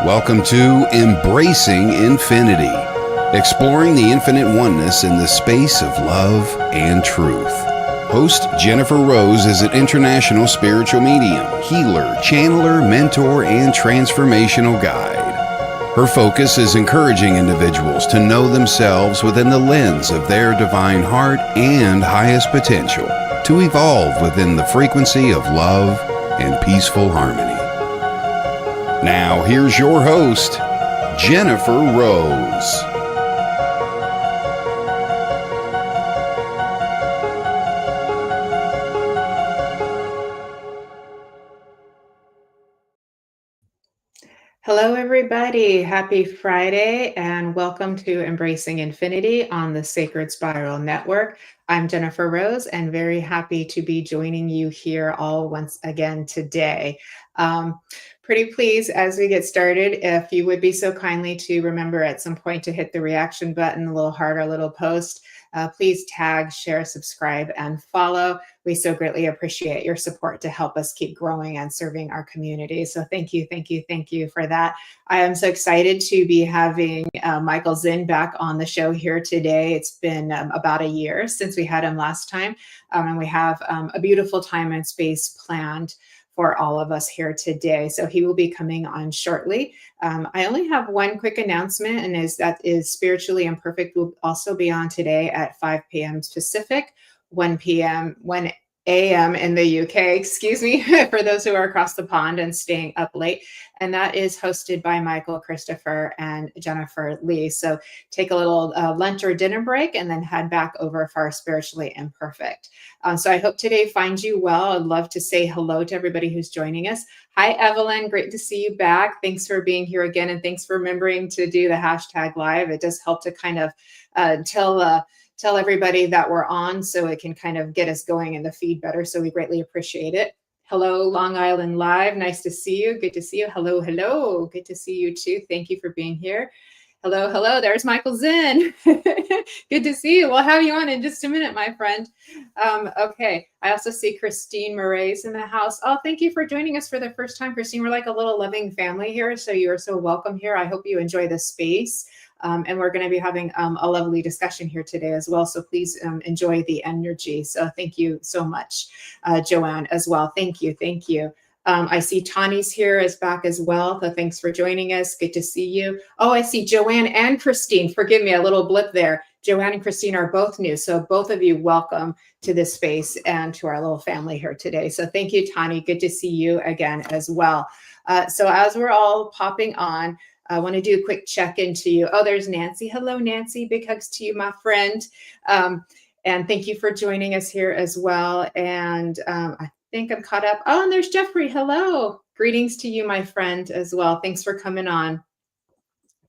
Welcome to Embracing Infinity, exploring the infinite oneness in the space of love and truth. Host Jennifer Rose is an international spiritual medium, healer, channeler, mentor, and transformational guide. Her focus is encouraging individuals to know themselves within the lens of their divine heart and highest potential, to evolve within the frequency of love and peaceful harmony. Now, here's your host, Jennifer Rose. Hello, everybody. Happy Friday, and welcome to Embracing Infinity on the Sacred Spiral Network. I'm Jennifer Rose, and very happy to be joining you here all once again today. Pretty pleased as we get started, if you would be so kindly to remember at some point to hit the reaction button, a little heart, a little post. Please tag, share, subscribe, and follow. We so greatly appreciate your support to help us keep growing and serving our community. So thank you, thank you, thank you for that. I am so excited to be having Michael Zinn back on the show here today. It's been about a year since we had him last time, and we have a beautiful time and space planned for all of us here today. So he will be coming on shortly. I only have one quick announcement, and is Spiritually Imperfect will also be on today at 5 p.m. Pacific, 1 a.m. in the UK, excuse me, for those who are across the pond and staying up late. And that is hosted by Michael, Christopher, and Jennifer Lee. So take a little lunch or dinner break and then head back over for our Spiritually Imperfect. So I hope today finds you well. I'd love to say hello to everybody who's joining us. Hi, Evelyn. Great to see you back. Thanks for being here again. And thanks for remembering to do the hashtag live. It does help to kind of tell everybody that we're on, so it can kind of get us going in the feed better. So we greatly appreciate it. Hello, Long Island Live. Nice to see you. Good to see you. Hello, hello. Good to see you too. Thank you for being here. Hello, hello. There's Michael Zinn. Good to see you. We'll have you on in just a minute, my friend. Okay. I also see Christine Moraes in the house. Oh, thank you for joining us for the first time, Christine. We're like a little loving family here, so you are so welcome here. I hope you enjoy this space. And we're going to be having a lovely discussion here today as well. So please enjoy the energy. So thank you so much, Joanne, as well. Thank you. Thank you. I see Tani's here is back as well. So thanks for joining us. Good to see you. Oh, I see Joanne and Christine. Forgive me, a little blip there. Joanne and Christine are both new. So both of you, welcome to this space and to our little family here today. So thank you, Tani. Good to see you again as well. So as we're all popping on, I want to do a quick check-in to you. Oh, there's Nancy. Hello, Nancy. Big hugs to you, my friend. And thank you for joining us here as well. And I think I'm caught up. Oh, and there's Jeffrey. Hello. Greetings to you, my friend, as well. Thanks for coming on.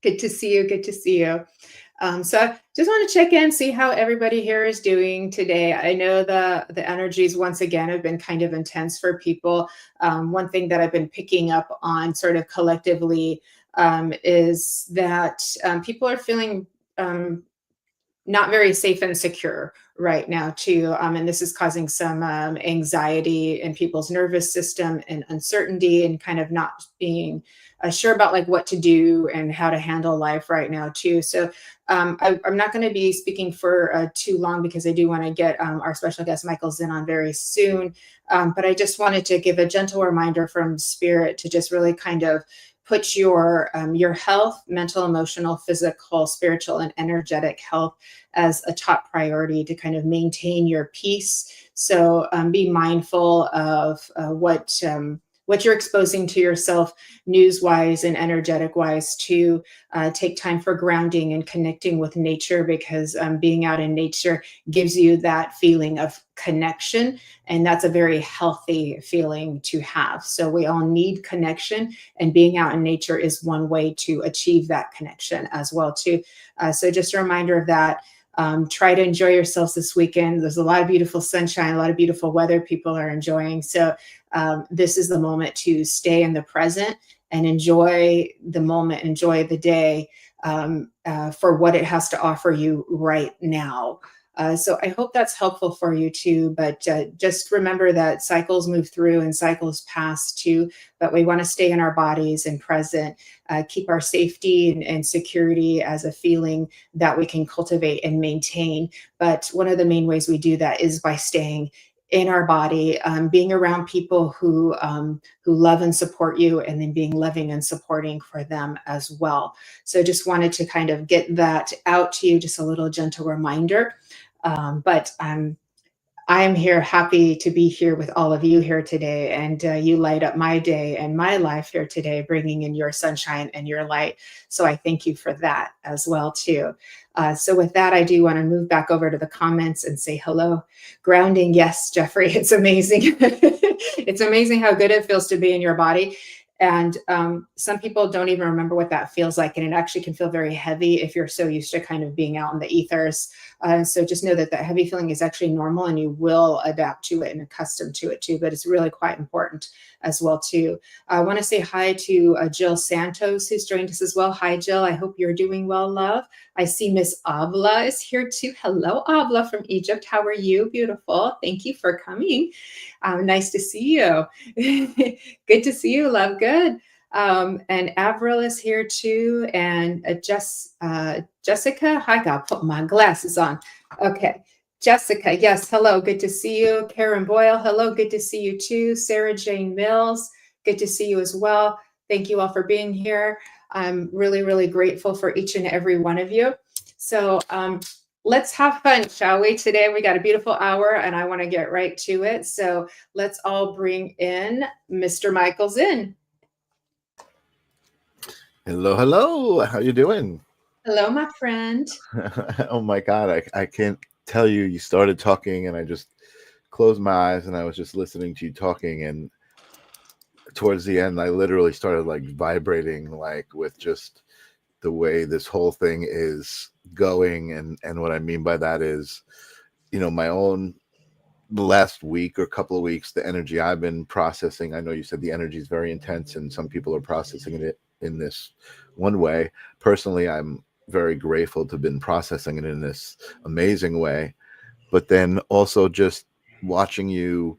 Good to see you. Good to see you. So I just want to check in, see how everybody here is doing today. I know the energies once again have been kind of intense for people. One thing that I've been picking up on sort of collectively is that people are feeling not very safe and secure right now too. And this is causing some anxiety in people's nervous system and uncertainty and kind of not being sure about like what to do and how to handle life right now too. So I'm not going to be speaking for too long because I do want to get our special guest Michael Zinn on very soon. But I just wanted to give a gentle reminder from Spirit to just really kind of put your health, mental, emotional, physical, spiritual, and energetic health as a top priority to kind of maintain your peace. So be mindful of what you're exposing to yourself news-wise and energetic-wise, to take time for grounding and connecting with nature, because being out in nature gives you that feeling of connection, and that's a very healthy feeling to have. So we all need connection, and being out in nature is one way to achieve that connection as well too. So just a reminder of that. Try to enjoy yourselves this weekend. There's a lot of beautiful sunshine, a lot of beautiful weather people are enjoying. So this is the moment to stay in the present and enjoy the moment, enjoy the day for what it has to offer you right now. So I hope that's helpful for you too. But just remember that cycles move through and cycles pass too. But we want to stay in our bodies and present, keep our safety and security as a feeling that we can cultivate and maintain. But one of the main ways we do that is by staying in our body, being around people who love and support you, and then being loving and supporting for them as well. So just wanted to kind of get that out to you, just a little gentle reminder. But I'm here happy to be here with all of you here today. And you light up my day and my life here today, bringing in your sunshine and your light. So I thank you for that as well, too. So with that, I do want to move back over to the comments and say hello. Grounding, yes, Jeffrey, it's amazing. It's amazing how good it feels to be in your body. And some people don't even remember what that feels like. And it actually can feel very heavy if you're so used to kind of being out in the ethers. So just know that that heavy feeling is actually normal, and you will adapt to it and accustom to it too. But it's really quite important as well too. I want to say hi to Jill Santos, who's joined us as well. Hi, Jill. I hope you're doing well, love. I see Miss Avla is here too. Hello, Avla from Egypt. How are you? Beautiful. Thank you for coming. Nice to see you. Good to see you, love. Good. And Avril is here too. And Jessica, I got to put my glasses on. Okay. Jessica, yes, hello, good to see you. Karen Boyle, hello, good to see you too. Sarah Jane Mills, good to see you as well. Thank you all for being here. I'm really, really grateful for each and every one of you. So let's have fun, shall we? Today we got a beautiful hour, and I want to get right to it. So let's all bring in Mr. Michael Zinn. Hello, hello. How you doing? Hello, my friend. Oh my God, I can't tell you. You started talking, and I just closed my eyes, and I was just listening to you talking. And towards the end, I literally started like vibrating, like with just the way this whole thing is going. And what I mean by that is, my own the last week or couple of weeks, the energy I've been processing. I know you said the energy is very intense, and some people are processing it in this one way. Personally, I'm very grateful to have been processing it in this amazing way. But then also just watching you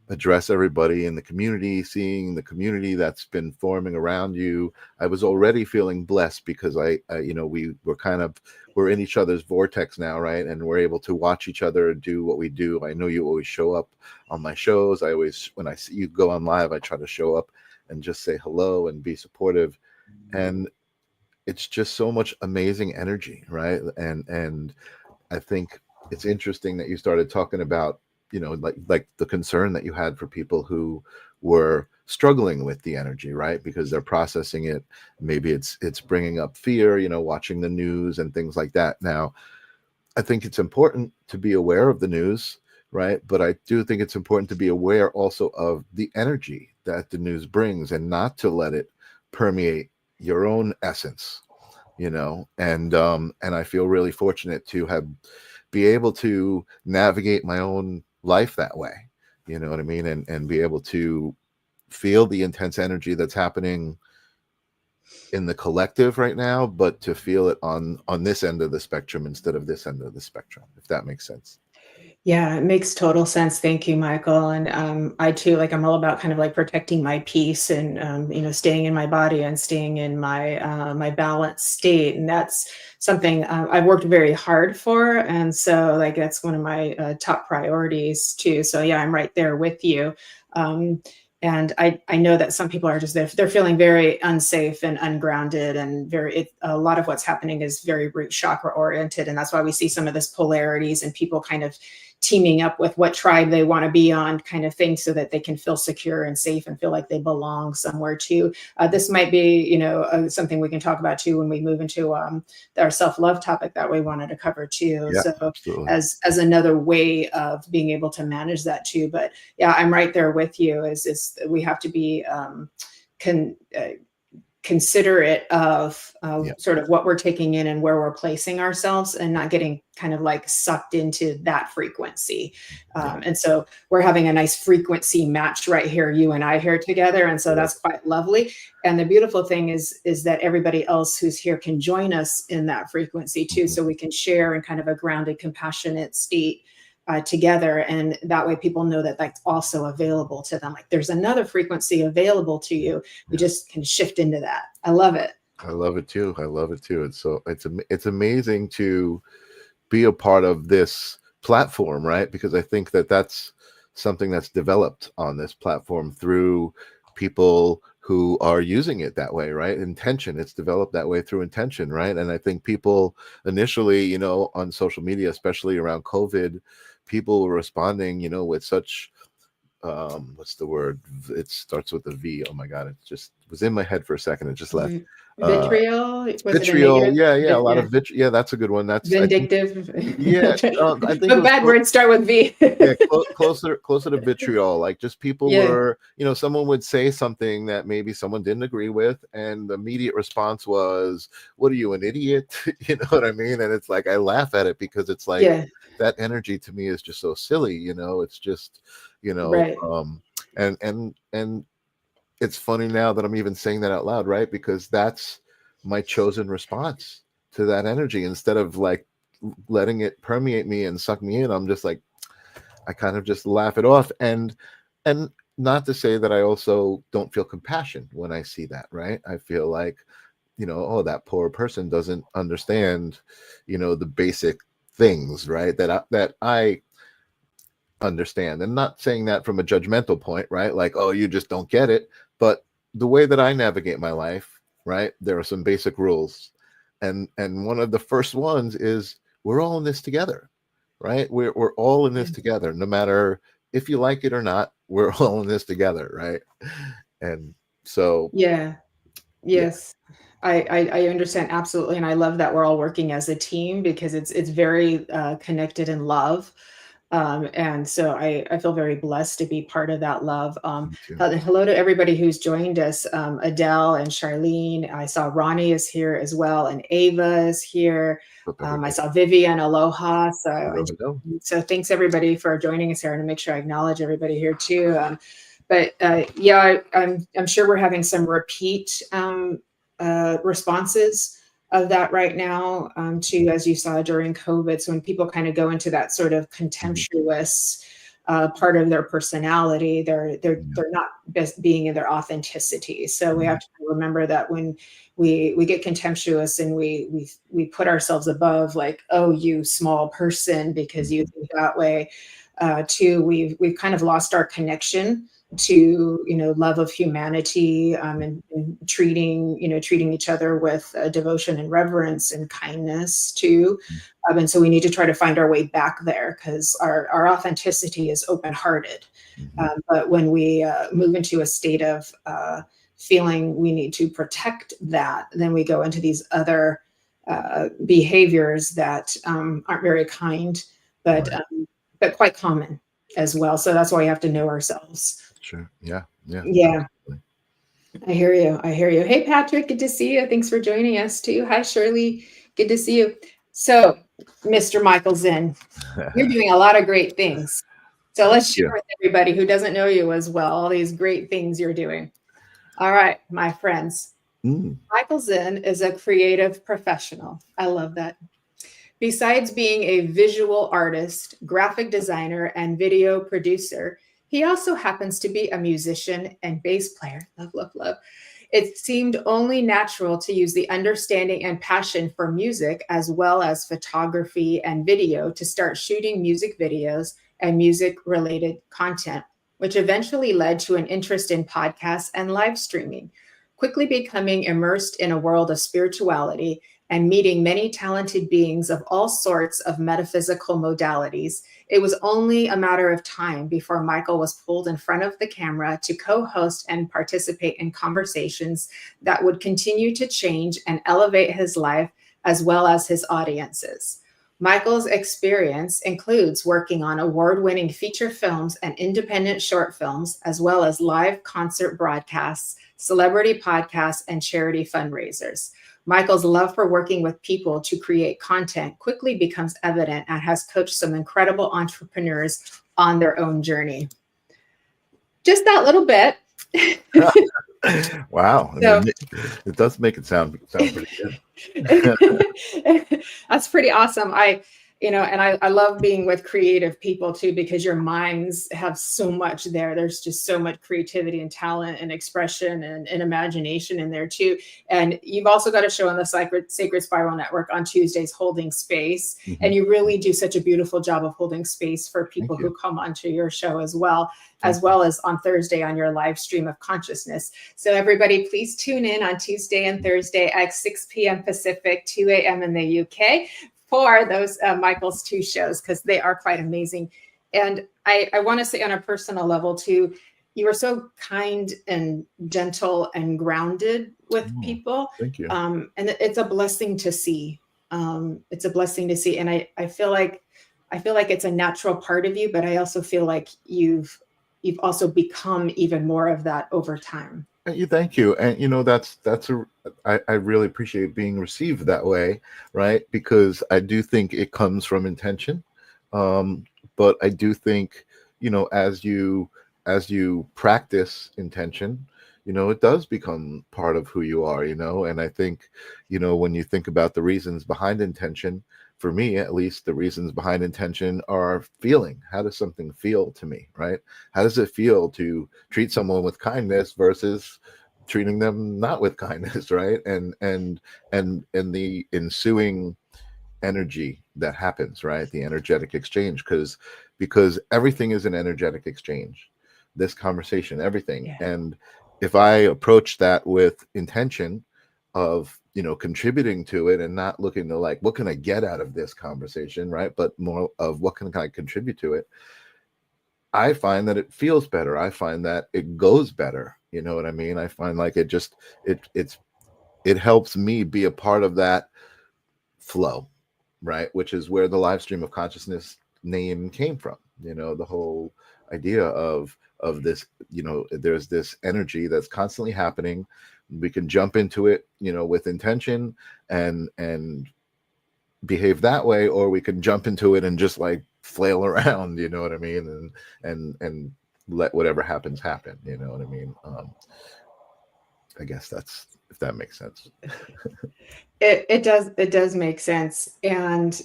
address everybody in the community, seeing the community that's been forming around you. I was already feeling blessed because we're in each other's vortex now, right? And we're able to watch each other do what we do. I know you always show up on my shows. I always, when I see you go on live, I try to show up and just say hello and be supportive. And it's just so much amazing energy, right? And I think it's interesting that you started talking about, like the concern that you had for people who were struggling with the energy, right? Because they're processing it. Maybe it's bringing up fear, watching the news and things like that. Now, I think it's important to be aware of the news, right? But I do think it's important to be aware also of the energy that the news brings, and not to let it permeate your own essence, and I feel really fortunate to be able to navigate my own life that way, you know what I mean? And be able to feel the intense energy that's happening in the collective right now, but to feel it on this end of the spectrum instead of this end of the spectrum, if that makes sense. Yeah, it makes total sense. Thank you, Michael. And I too, like, I'm all about kind of like protecting my peace and staying in my body and staying in my balanced state. And that's something I've worked very hard for. And so, like, that's one of my top priorities too. So yeah, I'm right there with you. And I know that some people are just they're feeling very unsafe and ungrounded, and a lot of what's happening is very root chakra oriented, and that's why we see some of this polarities and people kind of teaming up with what tribe they want to be on, kind of thing, so that they can feel secure and safe and feel like they belong somewhere too. This might be something we can talk about too when we move into our self-love topic that we wanted to cover too. Yeah, so absolutely. as another way of being able to manage that too. But yeah, I'm right there with you. Is we have to be considerate of Yeah. sort of what we're taking in and where we're placing ourselves, and not getting kind of like sucked into that frequency. Yeah. And so we're having a nice frequency match right here, you and I here together. And so that's quite lovely. And the beautiful thing is that everybody else who's here can join us in that frequency too. So we can share in kind of a grounded, compassionate state together. And that way people know that that's also available to them. Like there's another frequency available to you. We just can shift into that. I love it. I love it too. I love it too. It's amazing to be a part of this platform, right? Because I think that that's something that's developed on this platform through people who are using it that way, right? Intention. It's developed that way through intention, right? And I think people initially, you know, on social media, especially around COVID, people were responding, you know, with such what's the word? It starts with a V. Oh my God, it just was in my head for a second. It just left. Vitriol. Was Vitriol. it a Yeah. A lot of vitriol. Yeah, that's a good one. That's vindictive. yeah. I think But bad words start with V. yeah, closer to vitriol. Like just people Yeah. were, you know, someone would say something that maybe someone didn't agree with, and the immediate response was, "What are you, an idiot?" You know what I mean? And it's like I laugh at it because it's like Yeah. that energy to me is just so silly. You know, it's just, you know, Right. and it's funny now that I'm even saying that out loud, right? Because that's my chosen response to that energy. Instead of like letting it permeate me and suck me in, I'm just like, I kind of just laugh it off. And not to say that I also don't feel compassion when I see that, right? I feel like, you know, oh, that poor person doesn't understand, you know, the basic things, right? That I understand. And not saying that from a judgmental point, right? Like, oh, you just don't get it. But the way that I navigate my life, right? There are some basic rules. And one of the first ones is we're all in this together, right? We're all in this together, no matter if you like it or not, we're all in this together, right? And so Yeah. Yes. I understand absolutely. And I love that we're all working as a team, because it's very connected in love. And so I feel very blessed to be part of that love. me too. Hello to everybody who's joined us. Adele and Charlene. I saw Ronnie is here as well, and Ava is here. I saw Vivian, aloha. So thanks everybody for joining us here, and to make sure I acknowledge everybody here too. But yeah, I'm sure we're having some repeat responses of that right now, to, as you saw during COVID. So when people kind of go into that sort of contemptuous part of their personality, they're not best being in their authenticity. So we have to remember that when we get contemptuous and we put ourselves above, like, oh, you small person, because you think that way, too, we've kind of lost our connection to, you know, love of humanity, and treating each other with devotion and reverence and kindness too. And so we need to try to find our way back there, because our authenticity is open-hearted. But when we move into a state of feeling we need to protect that, then we go into these other behaviors that aren't very kind, but quite common as well. So that's why we have to know ourselves. Sure. Yeah. I hear you. Hey, Patrick, good to see you. Thanks for joining us too. Hi, Shirley. Good to see you. So, Mr. Michael Zinn, you're doing a lot of great things. So let's share with everybody who doesn't know you as well, all these great things you're doing. All right, my friends. Michael Zinn is a creative professional. I love that. Besides being a visual artist, graphic designer, and video producer, he also happens to be a musician and bass player. Love, love, love. It seemed only natural to use the understanding and passion for music, as well as photography and video, to start shooting music videos and music-related content, which eventually led to an interest in podcasts and live streaming. Quickly becoming immersed in a world of spirituality and meeting many talented beings of all sorts of metaphysical modalities, it was only a matter of time before Michael was pulled in front of the camera to co-host and participate in conversations that would continue to change and elevate his life as well as his audiences. Michael's experience includes working on award-winning feature films and independent short films, as well as live concert broadcasts, celebrity podcasts, and charity fundraisers. Michael's love for working with people to create content quickly becomes evident and has coached some incredible entrepreneurs on their own journey. Just that little bit. Wow. So It does make it sound pretty good. that's pretty awesome. I love being with creative people too, because your minds have so much there. There's just so much creativity and talent and expression and imagination in there too. And you've also got a show on the Sacred Spiral Network on Tuesdays, Holding Space. Mm-hmm. And you really do such a beautiful job of holding space for people who come onto your show as well as on Thursday on your live stream of consciousness. So everybody, please tune in on Tuesday and Thursday at 6 p.m. Pacific, 2 a.m. in the UK for those Michael's two shows, because they are quite amazing. And I want to say on a personal level too, you are so kind and gentle and grounded with people. Thank you. And it's a blessing to see. It's a blessing to see. And I feel like it's a natural part of you, but I also feel like you've also become even more of that over time. Thank you. And I really appreciate being received that way, right? Because I do think it comes from intention. But I do think, as you practice intention, it does become part of who you are, and I think, when you think about the reasons behind intention, for me, at least, the reasons behind intention are feeling. How does something feel to me, right? How does it feel to treat someone with kindness versus treating them not with kindness, right? And the ensuing energy that happens, right? The energetic exchange, because everything is an energetic exchange. This conversation, everything. Yeah. And if I approach that with intention of contributing to it and not looking to like, what can I get out of this conversation, right? But more of what can I contribute to it, I find that it feels better. I find that it goes better. You know what I mean? I find like it helps me be a part of that flow, right? Which is where the live stream of consciousness name came from. The whole idea of this, there's this energy that's constantly happening. We can jump into it, with intention and behave that way, or we can jump into it and just like flail around, you know what I mean? And let whatever happens happen, you know what I mean? I guess that's, if that makes sense. It does make sense. And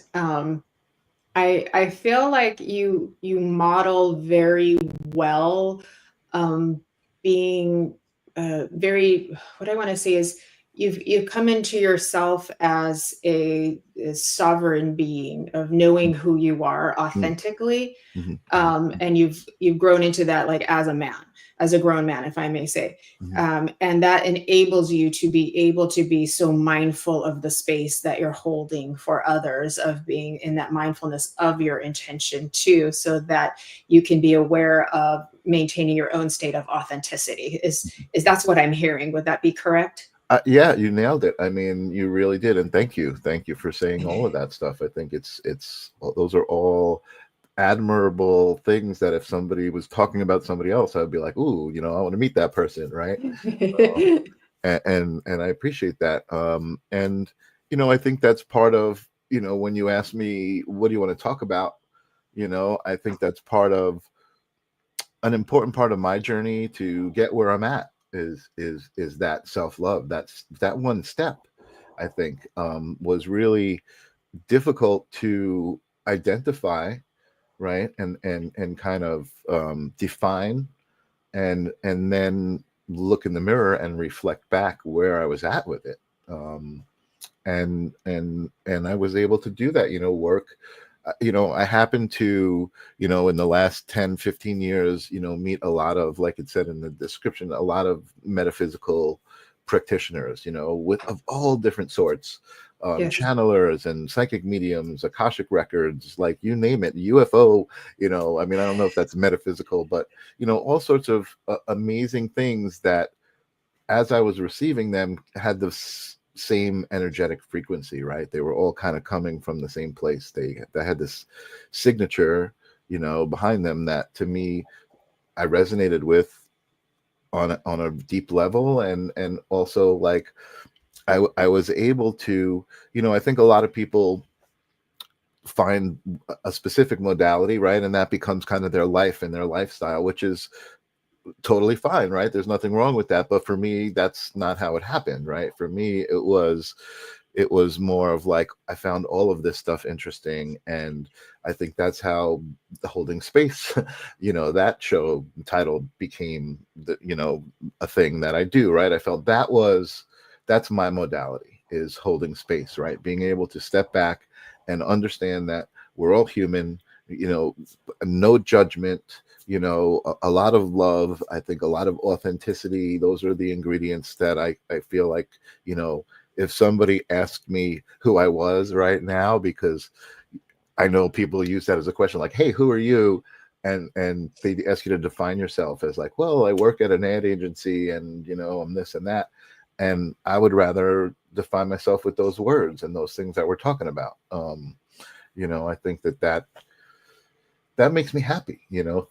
I feel like you model very well, being very, what I want to say is you've come into yourself as a sovereign being of knowing who you are authentically. Mm-hmm. And you've grown into that, like as a grown man, if I may say. Mm-hmm. And that enables you to be able to be so mindful of the space that you're holding for others, of being in that mindfulness of your intention too, so that you can be aware of maintaining your own state of authenticity. Is that's what I'm hearing? Would that be correct? Yeah, you nailed it. I mean, you really did. And thank you for saying all of that stuff. I think it's those are all admirable things that if somebody was talking about somebody else, I'd be like, ooh, I want to meet that person, right? And I appreciate that. And I think that's part of, when you ask me, what do you want to talk about? I think that's part of an important part of my journey to get where I'm at is that self-love. That's that one step, I think, was really difficult to identify, right? And kind of define and then look in the mirror and reflect back where I was at with it. And I was able to do that, work. I happen to, in the last 10, 15 years, meet a lot of, like it said in the description, a lot of metaphysical practitioners, of all different sorts, Yes. channelers and psychic mediums, Akashic records, like you name it, UFO, I mean, I don't know if that's metaphysical, but, all sorts of amazing things that as I was receiving them had the same energetic frequency, right? They were all kind of coming from the same place. They had this signature, behind them that to me, I resonated with on a deep level, and also like I was able to, I think a lot of people find a specific modality, right, and that becomes kind of their life and their lifestyle, which is totally fine, right? There's nothing wrong with that. But for me, that's not how it happened, right? For me, it was more of like I found all of this stuff interesting, and I think that's how the Holding Space, that show title became a thing that I do, right? I felt that's my modality, is holding space, right? Being able to step back and understand that we're all human, no judgment, a lot of love. I think a lot of authenticity. Those are the ingredients that I feel like, if somebody asked me who I was right now, because I know people use that as a question, like, hey, who are you? And they ask you to define yourself as like, well, I work at an ad agency, and I'm this and that. And I would rather define myself with those words and those things that we're talking about. I think that makes me happy,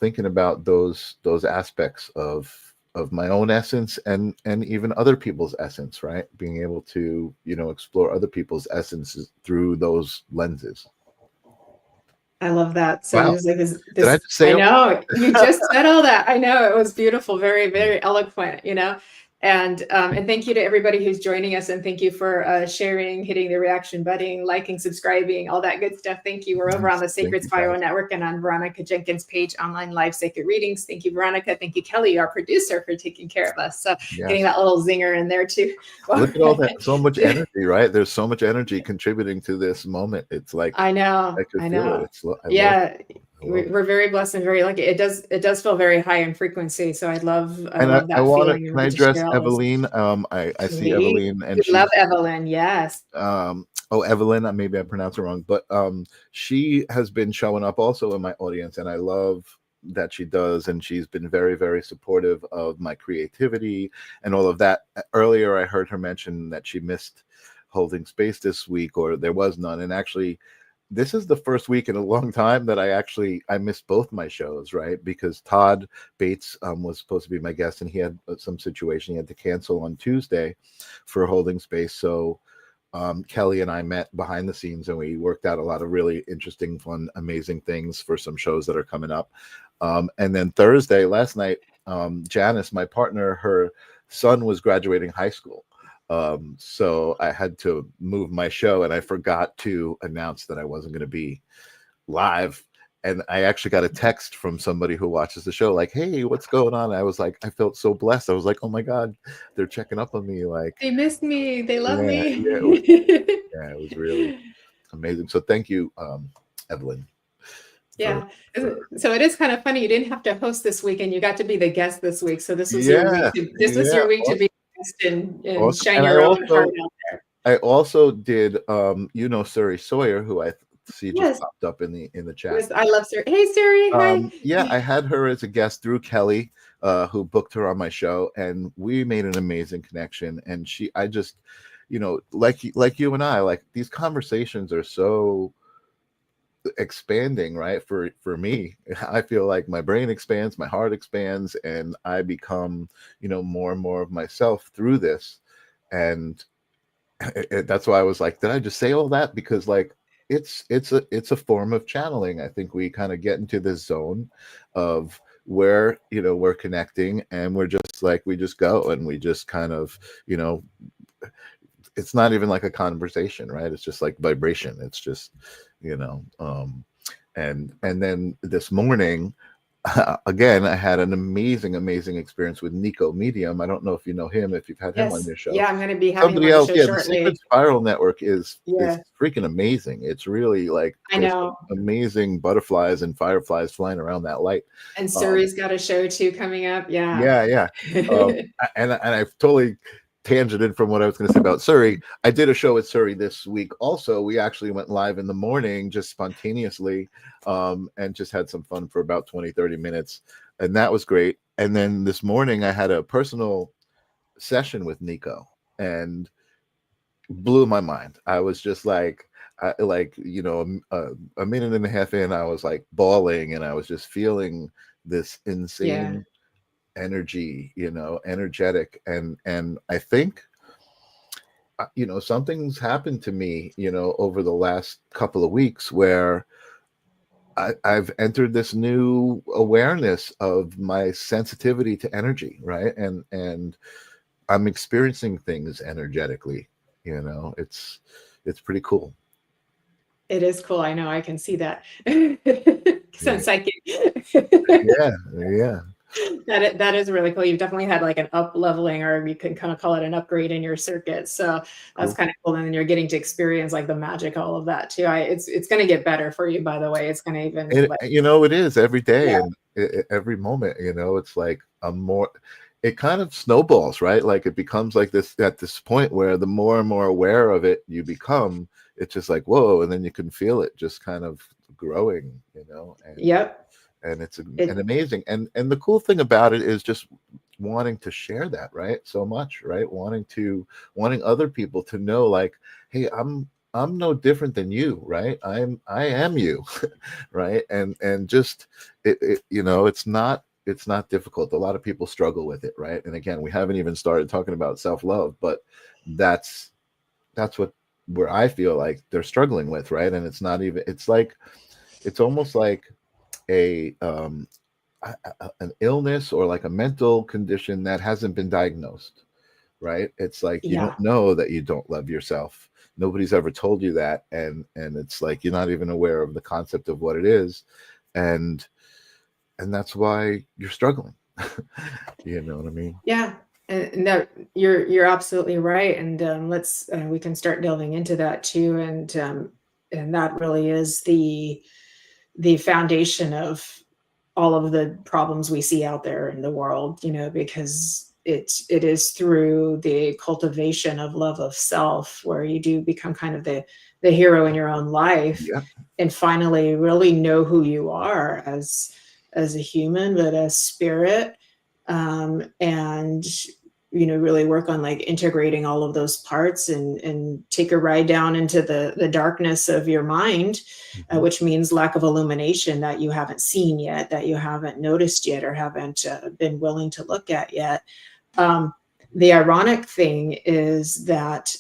thinking about those aspects of my own essence, and even other people's essence, right? Being able to, explore other people's essences through those lenses. I love that. So Wow. there's like Did I this, just say I all know you just said all that. I know it was beautiful, very, very eloquent, and thank you to everybody who's joining us, and thank you for sharing, hitting the reaction button, liking, subscribing, all that good stuff. Thank you. We're over on the Thank Sacred you, Spiral guys. Network and on Veronica Jenkins' page, online live sacred readings. Thank you, Veronica. Thank you, Kelly, our producer, for taking care of us. So getting Yes. that little zinger in there too. Look at all that, so much energy, right? There's so much energy contributing to this moment. It's like I know. I could I feel it. know. I love Yeah. it. I love it. We're very blessed and very lucky. It does feel very high in frequency. So I And love I that want to, feeling, and can we I get to address share all this. Eveline? I see Sweet. Eveline, We and love she's Evelyn. Yes. Evelyn, maybe I pronounced it wrong, but she has been showing up also in my audience, and I love that she does, and she's been very, very supportive of my creativity and all of that. Earlier I heard her mention that she missed Holding Space this week, or there was none, and actually this is the first week in a long time that I missed both my shows, right? Because Todd Bates was supposed to be my guest, and he had some situation he had to cancel on Tuesday for Holding Space. So Kelly and I met behind the scenes, and we worked out a lot of really interesting, fun, amazing things for some shows that are coming up. And then Thursday, last night, Janice, my partner, her son was graduating high school. So I had to move my show, and I forgot to announce that I wasn't going to be live. And I actually got a text from somebody who watches the show, like, hey, what's going on? I was like, I felt so blessed. I was like, oh my God, they're checking up on me. Like, They missed me. They love yeah, me. it was really amazing. So thank you, Evelyn. Yeah. So it is kind of funny. You didn't have to host this week, and you got to be the guest this week. So this was your week Yeah, to yeah, be a guest and awesome. shine And your own heart out there. I also did Suri Sawyer, who I see just Yes. popped up in the chat. Yes, I love Siri. Hey Siri, hi. Yeah, I had her as a guest through Kelly, who booked her on my show, and we made an amazing connection. And I just, like you and I, like these conversations are so expanding, right? For me, I feel like my brain expands, my heart expands, and I become, more and more of myself through this. And that's why I was like, did I just say all that? Because like it's a form of channeling. I think we kind of get into this zone of where we're connecting, and we're just like, we just go, and we just kind of, it's not even like a conversation, right? It's just like vibration. It's just, and then this morning, again, I had an amazing experience with Nico Medium. I don't know if you know him, if you've had him on Yes. your show. Yeah, I'm going to be having him Somebody on the else, show yeah, the Sacred shortly. Spiral Network is Yeah. freaking amazing. It's really like I there's know. amazing butterflies and fireflies flying around that light. And Suri's got a show too coming up. Yeah. Yeah. And I've totally tangented from what I was going to say about Suri. I did a show with Suri this week. Also, we actually went live in the morning, just spontaneously, and just had some fun for about 20-30 minutes. And that was great. And then this morning I had a personal session with Nico, and blew my mind. I was just like, a minute and a half in, I was like bawling, and I was just feeling this insane energy, energetic. And I think, something's happened to me, over the last couple of weeks where I've entered this new awareness of my sensitivity to energy, right? And I'm experiencing things energetically. It's pretty cool. It is cool. I know I can see that. Since I Yeah. that is really cool. You've definitely had like an up leveling, or you can kind of call it an upgrade in your circuit. So that's Cool. kind of cool. And then you're getting to experience like the magic, all of that too. It's going to get better for you, by the way. It's going to even It is every day, yeah. and every moment. It's like it kind of snowballs, right? Like it becomes like this at this point where the more and more aware of it you become, it's just like whoa, and then you can feel it just kind of growing, and Yep. and it's an amazing, and the cool thing about it is just wanting to share that, right? So much, right? Wanting other people to know, like, hey, I'm no different than you, right? I am you. Right? And just it's not difficult. A lot of people struggle with it, right? And again, we haven't even started talking about self-love, but that's what where I feel like they're struggling with, right? And it's not even, it's almost like a an illness or like a mental condition that hasn't been diagnosed, right? It's like you Yeah. don't know that you don't love yourself. Nobody's ever told you that, and it's like you're not even aware of the concept of what it is, and that's why you're struggling. You know what I mean? Yeah. And that you're absolutely right. And let's we can start delving into that too. And that really is the foundation of all of the problems we see out there in the world, because it is through the cultivation of love of self where you do become kind of the hero in your own life, Yeah. and finally really know who you are as a human, but as spirit, and really work on like integrating all of those parts, and take a ride down into the darkness of your mind, Mhm. which means lack of illumination that you haven't seen yet, that you haven't noticed yet, or haven't been willing to look at yet. um, the ironic thing is that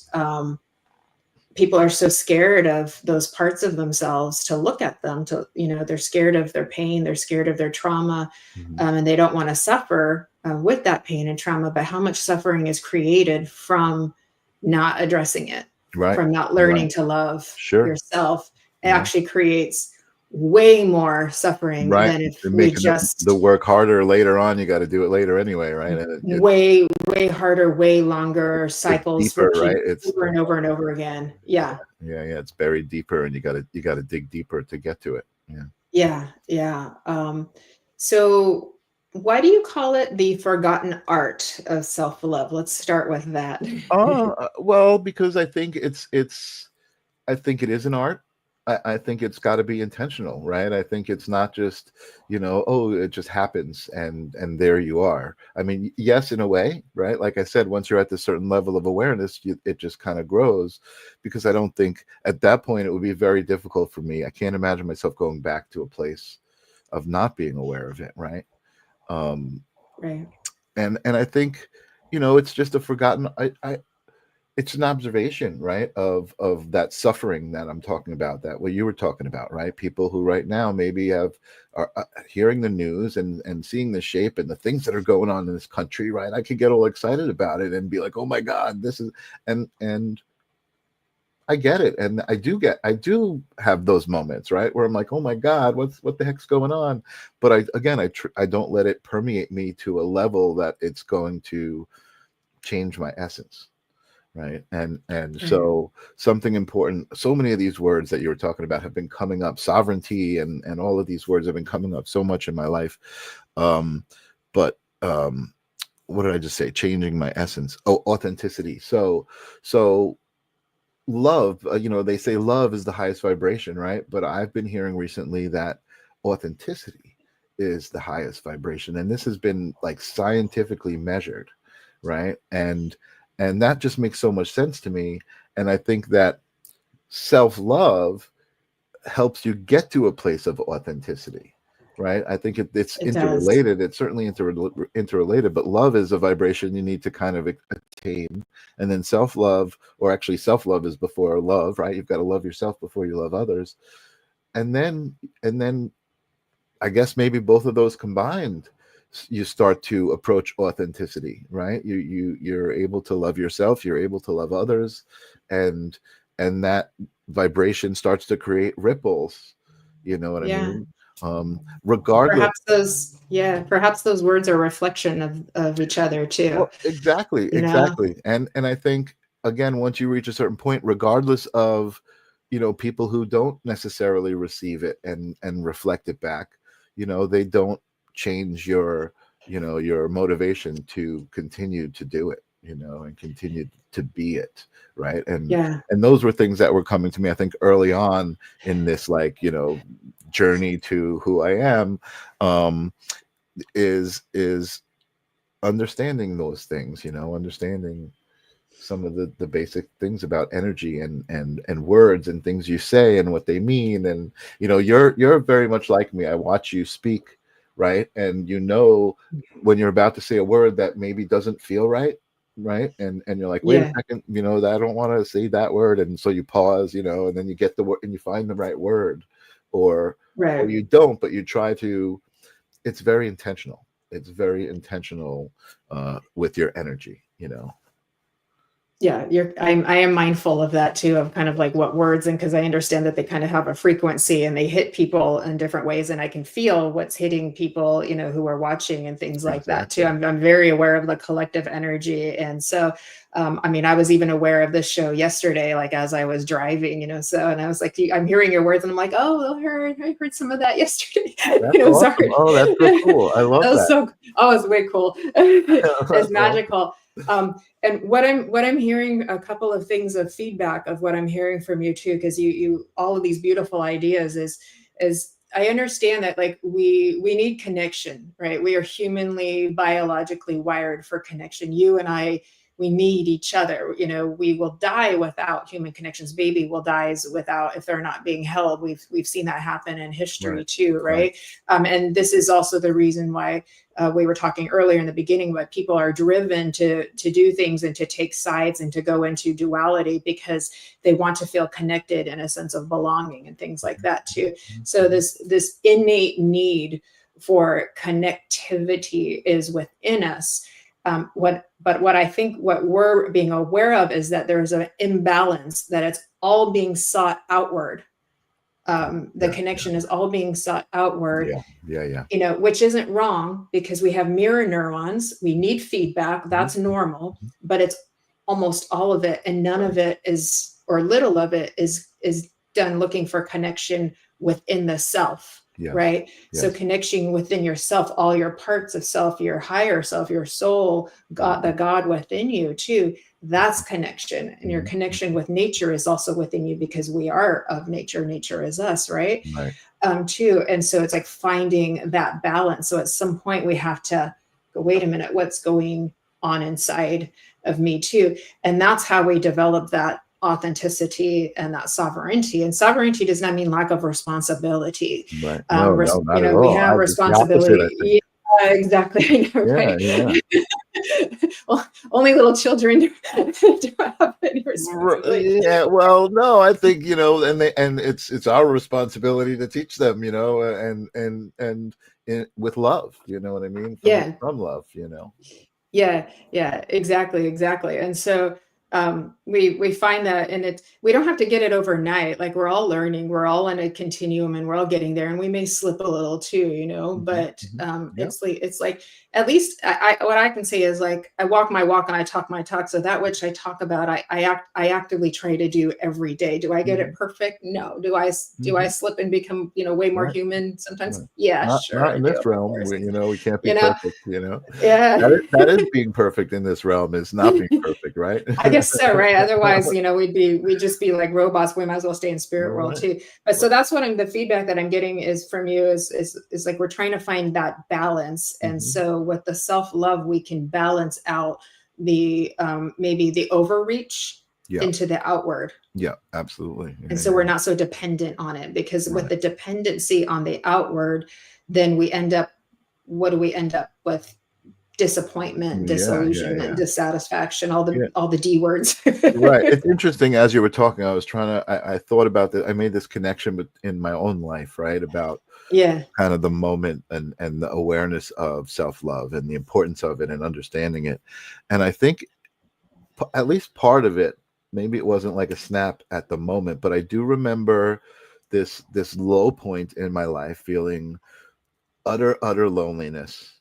people are so scared of those parts of themselves to look at them, they're scared of their pain, they're scared of their trauma, Mhm. and they don't want to suffer with that pain and trauma. But how much suffering is created from not addressing it, Right. from not Right. learning to love Sure. yourself? It Yeah. actually creates way more suffering Right. than if They're we making the just work harder later on. You got to do it later anyway, right? And way harder, way longer it's cycles deeper, right? repeat It's over and over and over again. Yeah. yeah. It's buried deeper, and you got to dig deeper to get to it. Yeah. Yeah, yeah. So why do you call it the forgotten art of self-love? Let's start with that. Well, because I think it is an art. I think it's got to be intentional, right? I think it's not just, oh, it just happens and there you are. I mean, yes, in a way, right? Like I said, once you're at this certain level of awareness, it just kind of grows. Because I don't think at that point it would be very difficult for me. I can't imagine myself going back to a place of not being aware of it, right? Um, Right. and I think, it's just a forgotten. It's an observation, right, of that suffering that I'm talking about, that what you were talking about, right? People who right now maybe are hearing the news and seeing the shape and the things that are going on in this country, right? I could get all excited about it and be like, oh my God, this is, and I get it, and I do have those moments, right, where I'm like, oh my God, what the heck's going on? But I don't let it permeate me to a level that it's going to change my essence. Right. And Right. so something important, so many of these words that you were talking about have been coming up, sovereignty and all of these words have been coming up so much in my life. But what did I just say? Changing my essence. Oh, authenticity. So love, they say love is the highest vibration, right? But I've been hearing recently that authenticity is the highest vibration. And this has been like scientifically measured, right? And that just makes so much sense to me. And I think that self-love helps you get to a place of authenticity, right? I think it's It does. interrelated. It's certainly interrelated, but love is a vibration you need to kind of attain. And then self-love, or actually self-love is before love, right? You've got to love yourself before you love others. And then I guess maybe both of those combined, you start to approach authenticity, right? You're able to love yourself, you're able to love others, and that vibration starts to create ripples. You know what I Yeah. mean? Regardless. Perhaps those words are a reflection of each other too. Well, exactly, You know? exactly. And I think, again, once you reach a certain point, regardless of, people who don't necessarily receive it and reflect it back, they don't change your motivation to continue to do it, and continue to be it, right? And Yeah. and those were things that were coming to me, I think, early on in this, like, journey to who I am, is understanding those things, understanding some of the basic things about energy and words and things you say and what they mean. And you're very much like me. I watch you speak, right? And when you're about to say a word that maybe doesn't feel right, right? And you're like, wait a Yeah. second, I don't want to say that word. And so you pause, and then you get the word and you find the right word, or Right. you don't, but you try to. It's very intentional. It's very intentional with your energy, Yeah, I am mindful of that too, of kind of like what words, and because I understand that they kind of have a frequency and they hit people in different ways, and I can feel what's hitting people, who are watching and things like that too. Exactly. I'm very aware of the collective energy. And so I mean, I was even aware of this show yesterday, like as I was driving, so, and I was like, I'm hearing your words and I'm like, oh, I heard some of that yesterday. That's awesome. Sorry. Oh, that's so cool. I love That was that. so, oh, it's way cool. It's That's awesome. magical. And what I'm hearing, a couple of things of feedback of what I'm hearing from you too, because you all of these beautiful ideas is I understand that, like, we need connection, right? We are humanly, biologically wired for connection. You and I, we need each other. We will die without human connections. Baby will die without, if they're not being held. We've seen that happen in history Right. too, Right. right? And this is also the reason why we were talking earlier in the beginning, but people are driven to do things and to take sides and to go into duality because they want to feel connected in a sense of belonging and things like that too. So this innate need for connectivity is within us. What I think what we're being aware of is that there's an imbalance, that it's all being sought outward. The Yeah. connection is all being sought outward, Yeah. Yeah. Yeah. which isn't wrong, because we have mirror neurons. We need feedback. That's normal, but it's almost all of it, and none of it is, or little of it is done looking for connection within the self. Yes. Right. Yes. So connection within yourself, all your parts of self, your higher self, your soul, God, the God within you too. That's connection. And your connection with nature is also within you, because we are of nature. Nature is us, right? Right. Too. And so it's like finding that balance. So at some point we have to go, wait a minute, what's going on inside of me too? And that's how we develop that authenticity and that sovereignty. And sovereignty does not mean lack of responsibility. Right. No, not at We all. have It's the opposite, I responsibility. think. Yeah, exactly. Yeah. Right. Yeah. Well, only little children don't have any responsibility. Yeah, well, no, I think, and it's our responsibility to teach them, and with love, you know what I mean? Yeah. From love, Yeah, exactly. And so we find that, and we don't have to get it overnight. Like, we're all learning, we're all in a continuum, and we're all getting there, and we may slip a little too, but Yeah. it's like, at least what I can say is, like, I walk my walk and I talk my talk. So that which I talk about, I actively try to do every day. Do I get it perfect? No. Do I slip and become, way more Right. human sometimes? Right. Yeah, Not sure, I in do, this of realm. course. We can't be You know, perfect, yeah. That is being perfect in this realm, is not being perfect, right? I guess so, right? Otherwise, we'd just be like robots. We might as well stay in spirit world Right. too. But so that's what the feedback that I'm getting is from you is like, we're trying to find that balance. And so with the self-love, we can balance out the maybe the overreach into the outward. Yeah, absolutely. And so we're not so dependent on it, because with the dependency on the outward, then what do we end up with? Disappointment, disillusionment, dissatisfaction, all the D words. Right. It's interesting. As you were talking, I was trying to, I thought about that. I made this connection in my own life, right? About kind of the moment and the awareness of self-love and the importance of it and understanding it. And I think at least part of it, maybe it wasn't like a snap at the moment, but I do remember this low point in my life, feeling utter loneliness.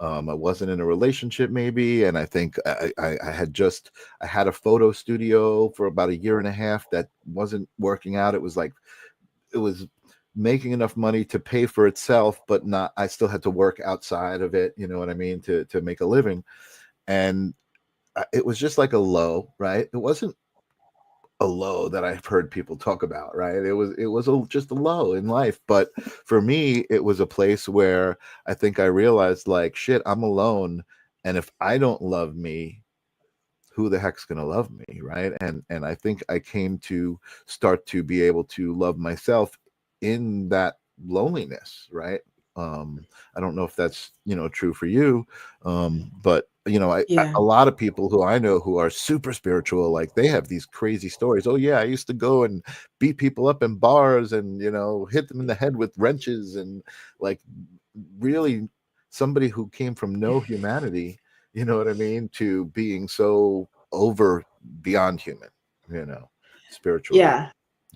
I wasn't in a relationship maybe, and I think I had a photo studio for about 1.5 years that wasn't working out. It was making enough money to pay for itself, but not, I still had to work outside of it, you know what I mean, to make a living. And it was just like a low, right? It wasn't a low that I've heard people talk about, right? It was just a low in life. But for me, it was a place where I think I realized, like, shit, I'm alone. And if I don't love me, who the heck's going to love me, right? And I think I came to start to be able to love myself in that loneliness, right? I don't know if that's, true for you. But a lot of people who I know who are super spiritual, like, they have these crazy stories. Oh yeah, I used to go and beat people up in bars and, hit them in the head with wrenches, and, like, really somebody who came from no humanity, you know what I mean, to being so beyond human, spiritually.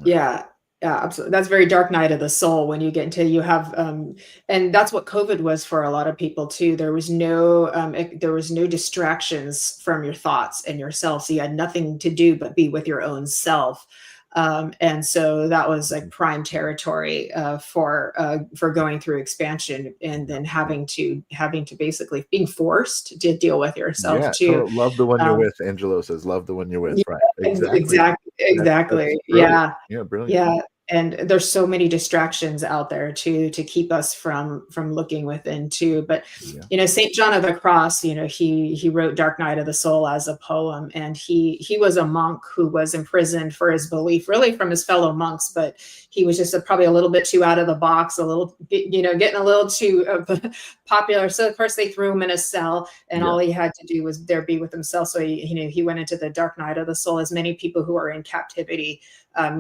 Yeah, absolutely. That's very dark night of the soul when you get into, you have, and that's what COVID was for a lot of people too. There was no distractions from your thoughts and yourself. So you had nothing to do but be with your own self. And so that was like prime territory for going through expansion, and then having to basically being forced to deal with yourself too. Love the one you're with. Angelo says, love the one you're with. Right. Exactly. Exactly. Brilliant. Brilliant. Yeah. And there's so many distractions out there to keep us from looking within too. But Saint John of the Cross, he wrote Dark Night of the Soul as a poem, and he was a monk who was imprisoned for his belief, really, from his fellow monks, but he was just probably a little bit too out of the box, a little, getting a little too popular. So of course they threw him in a cell, and all he had to do was be with himself. So he went into the dark night of the soul, as many people who are in captivity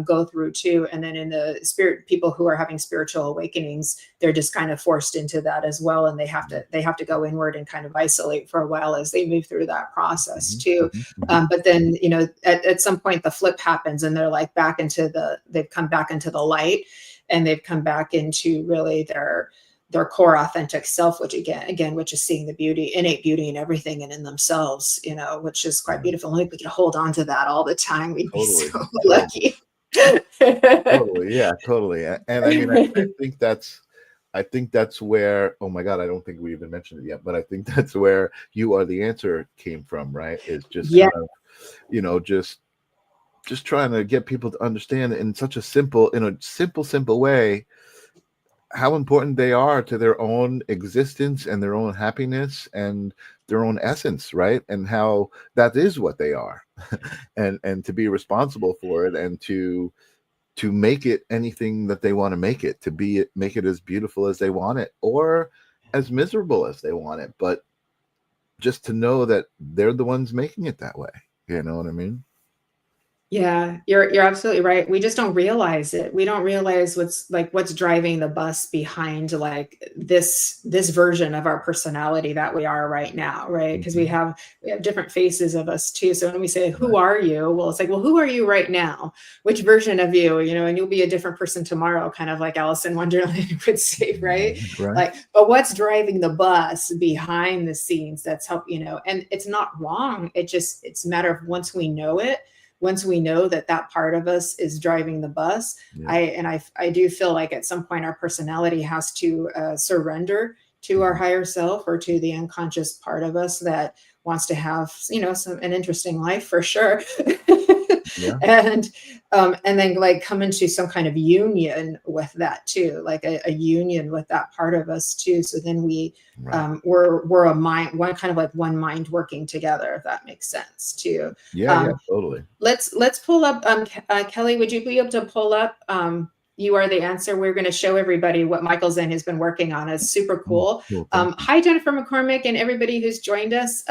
go through too. And then in the spirit, people who are having spiritual awakenings, they're just kind of forced into that as well, and they have to go inward and kind of isolate for a while as they move through that process too. But then at some point the flip happens, and they're like they've come back into the light, and they've come back into really their core authentic self, which which is seeing the innate beauty in everything and in themselves, which is quite beautiful. Like, we could hold on to that all the time. We'd be so lucky. Totally. Yeah, totally. And I mean, I think that's where, oh my God, I don't think we even mentioned it yet, but I think that's where You Are the Answer came from, right? It's just kind of, just trying to get people to understand in such a simple way how important they are to their own existence and their own happiness and their own essence, right? And how that is what they are, and to be responsible for it, and to make it anything that they want to make it, to make it as beautiful as they want it, or as miserable as they want it, but just to know that they're the ones making it that way. You know what I mean? Yeah, you're absolutely right. We just don't realize it. We don't realize what's driving the bus behind like this version of our personality that we are right now, right? Because we have different faces of us too. So when we say, who are you? Well, it's like, well, who are you right now? Which version of you, and you'll be a different person tomorrow, kind of like Alice in Wonderland would say, right? Like, but what's driving the bus behind the scenes, that's and it's not wrong. It's a matter of, once we know that part of us is driving the bus, I do feel like at some point our personality has to surrender to our higher self, or to the unconscious part of us that wants to have, an interesting life for sure. And then like come into some kind of union with that too, like a union with that part of us too. So then we're a mind, one mind working together, if that makes sense too. Yeah, totally. Let's pull up, Kelly, would you be able to pull up You Are the Answer. We're going to show everybody what Michael Zinn has been working on. It's super cool. Cool. Hi, Jennifer McCormick and everybody who's joined us.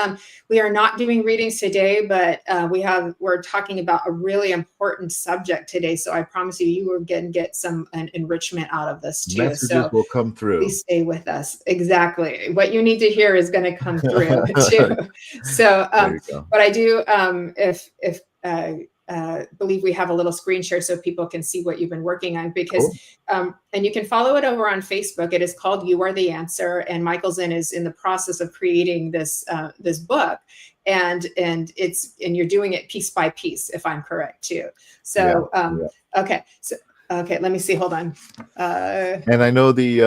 We are not doing readings today, but we're talking about a really important subject today. So I promise you will get some enrichment out of this too. Messages So will come through. please stay with us. Exactly. What you need to hear is going to come through too. So, but I do, believe we have a little screen share so people can see what you've been working on, because and you can follow it over on Facebook. It is called You Are the Answer, and Michael Zinn is in the process of creating this book, and you're doing it piece by piece, if I'm correct too. So okay, let me see, hold on. And I know the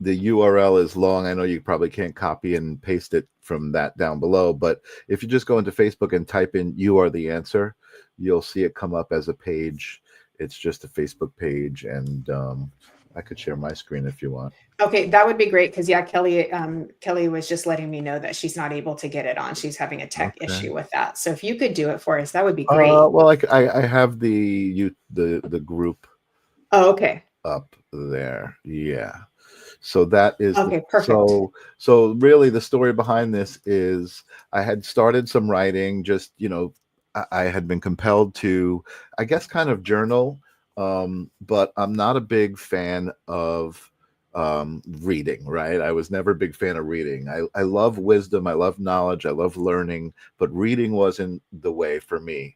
URL is long. I know you probably can't copy and paste it from that down below, but if you just go into Facebook and type in You Are the Answer, you'll see it come up as a page. It's just a Facebook page, and I could share my screen if you want. Okay, that would be great, because Kelly was just letting me know that she's not able to get it on. She's having a tech issue with that. So if you could do it for us, that would be great. Well, I have the group. Oh, okay. Up there, yeah. So that is okay. Perfect. So really, the story behind this is I had started some writing. Just I had been compelled to, I guess, kind of journal, but I'm not a big fan of reading, right? I was never a big fan of reading. I love wisdom, I love knowledge, I love learning, but reading wasn't the way for me.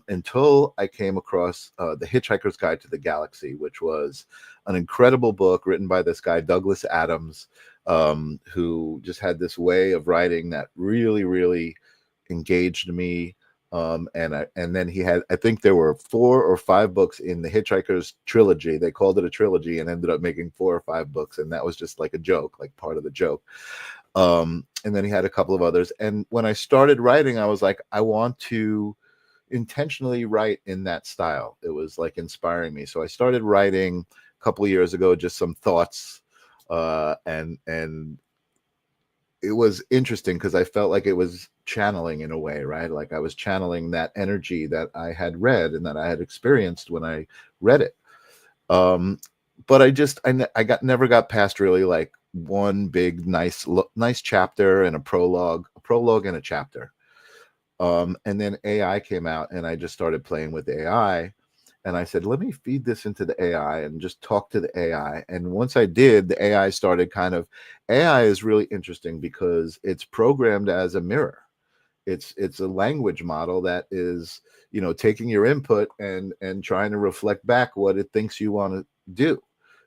Until I came across The Hitchhiker's Guide to the Galaxy, which was an incredible book written by this guy, Douglas Adams, who just had this way of writing that really, really engaged me. And then he had, I think there were 4 or 5 books in the Hitchhiker's trilogy. They called it a trilogy and ended up making 4 or 5 books. And that was just like a joke, like part of the joke. And then he had a couple of others. And when I started writing, I was like, I want to intentionally write in that style. It was like inspiring me. So I started writing a couple of years ago, just some thoughts. And it was interesting because I felt like it was channeling in a way, right? Like I was channeling that energy that I had read and that I had experienced when I read it. But I never got past really like one big nice chapter and a prologue and a chapter. And then AI came out, and I just started playing with AI. And I said, let me feed this into the AI and just talk to the AI. And once I did, the AI started AI is really interesting because it's programmed as a mirror. It's a language model that is, taking your input and trying to reflect back what it thinks you want to do,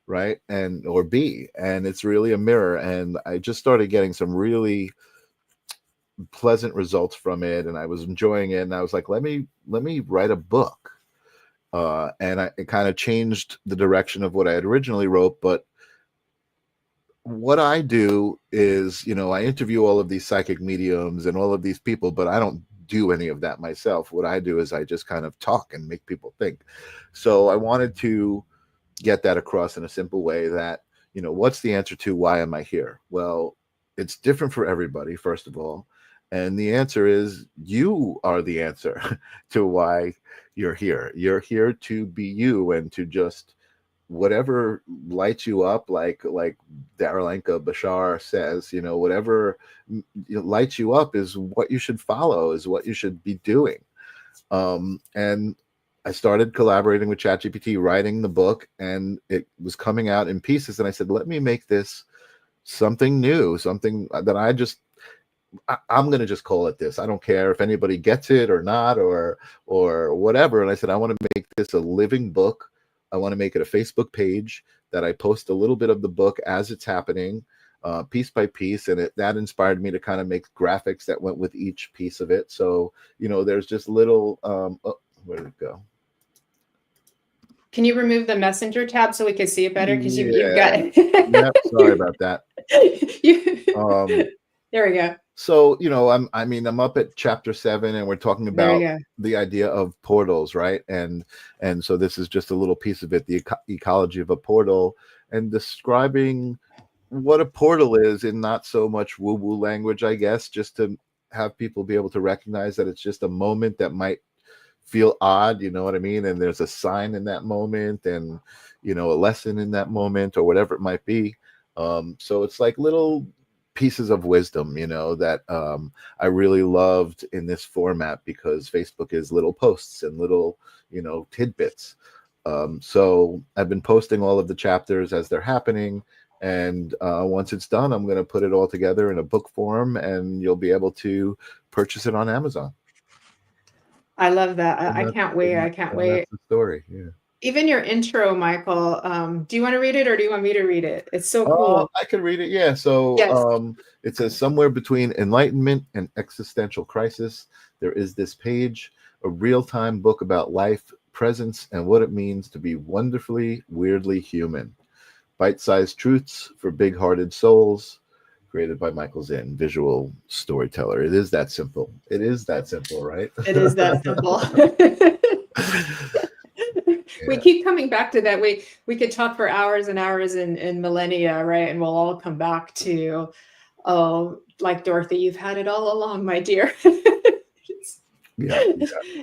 right? Or be. And it's really a mirror. And I just started getting some really pleasant results from it, and I was enjoying it. And I was like, let me write a book. And it kind of changed the direction of what I had originally wrote. But what I do is, I interview all of these psychic mediums and all of these people, but I don't do any of that myself. What I do is I just kind of talk and make people think. So I wanted to get that across in a simple way that, what's the answer to why am I here? Well, it's different for everybody, first of all. And the answer is you are the answer to why you're here. You're here to be you and to just whatever lights you up, like Darylenka Bashar says, whatever lights you up is what you should follow, is what you should be doing. And I started collaborating with ChatGPT, writing the book, and it was coming out in pieces. And I said, let me make this something new, something that I'm going to just call it this. I don't care if anybody gets it or not, or whatever. And I said, I want to make this a living book. I want to make it a Facebook page that I post a little bit of the book as it's happening, piece by piece. And that inspired me to kind of make graphics that went with each piece of it. So, there's just little, where did it go? Can you remove the messenger tab so we can see it better? Because you've got it. Yep, sorry about that. There we go. So, I'm up at chapter 7, and we're talking about the idea of portals, right? And so this is just a little piece of it, the ecology of a portal, and describing what a portal is in not so much woo-woo language, I guess, just to have people be able to recognize that it's just a moment that might feel odd, you know what I mean? And there's a sign in that moment, and a lesson in that moment, or whatever it might be. So it's like little pieces of wisdom, that I really loved in this format, because Facebook is little posts and little, tidbits. So I've been posting all of the chapters as they're happening. And once it's done, I'm going to put it all together in a book form, and you'll be able to purchase it on Amazon. I love that. I can't wait. I can't wait. That's the story. Yeah. Even your intro, Michael, do you want to read it or do you want me to read it? It's so cool. I can read it. Yeah. So Yes. it says, somewhere between enlightenment and existential crisis, there is this page, a real-time book about life, presence, and what it means to be wonderfully, weirdly human. Bite-sized truths for big-hearted souls, created by Michael Zinn, visual storyteller. It is that simple. It is that simple, right? It is that simple. We keep coming back to that. We could talk for hours and hours in millennia, right? And we'll all come back to, oh, like Dorothy, you've had it all along, my dear. Yeah.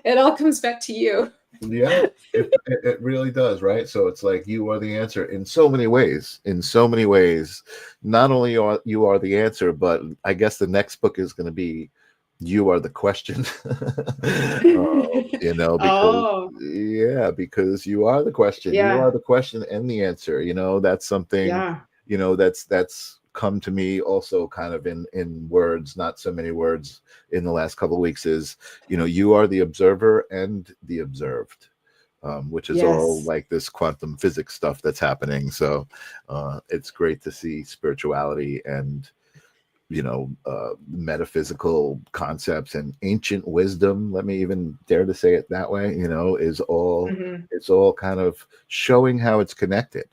It all comes back to you. Yeah, it really does, right? So it's like, you are the answer in so many ways. In so many ways, not only are you the answer, but I guess the next book is going to be, you are the question. Because you are the question. Yeah. You are the question and the answer. That's something. Yeah. That's come to me also, kind of in words, not so many words, in the last couple of weeks, is you are the observer and the observed, which is all like this quantum physics stuff that's happening. So it's great to see spirituality and metaphysical concepts and ancient wisdom, let me even dare to say it that way, is all it's all kind of showing how it's connected.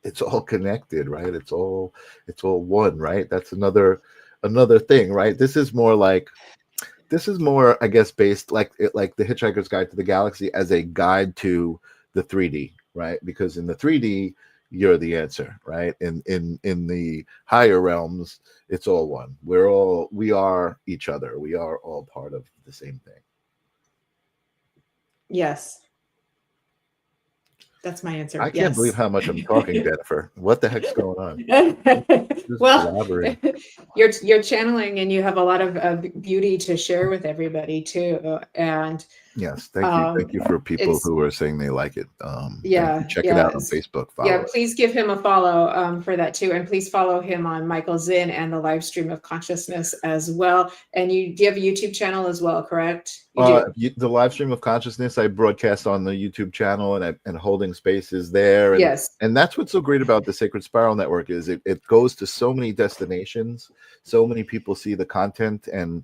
It's all connected, right? It's all one, right? That's another thing, right? This is more, I guess, based like the Hitchhiker's Guide to the Galaxy, as a guide to the 3D, right? Because in the 3D, you're the answer, right? In the higher realms, it's all one. We are each other. We are all part of the same thing. Yes. That's my answer. I can't believe how much I'm talking, Jennifer. What the heck's going on? Well, you're channeling, and you have a lot of beauty to share with everybody too. And yes, thank you for people who are saying they like it. Check it out on Facebook. Please give him a follow for that too, and please follow him on Michael Zinn and the live stream of consciousness as well. And do you have a YouTube channel as well, correct? The live stream of consciousness, I broadcast on the YouTube channel, and holding spaces there. And, yes, and that's what's so great about the Sacred Spiral Network, is it goes to so many destinations. So many people see the content and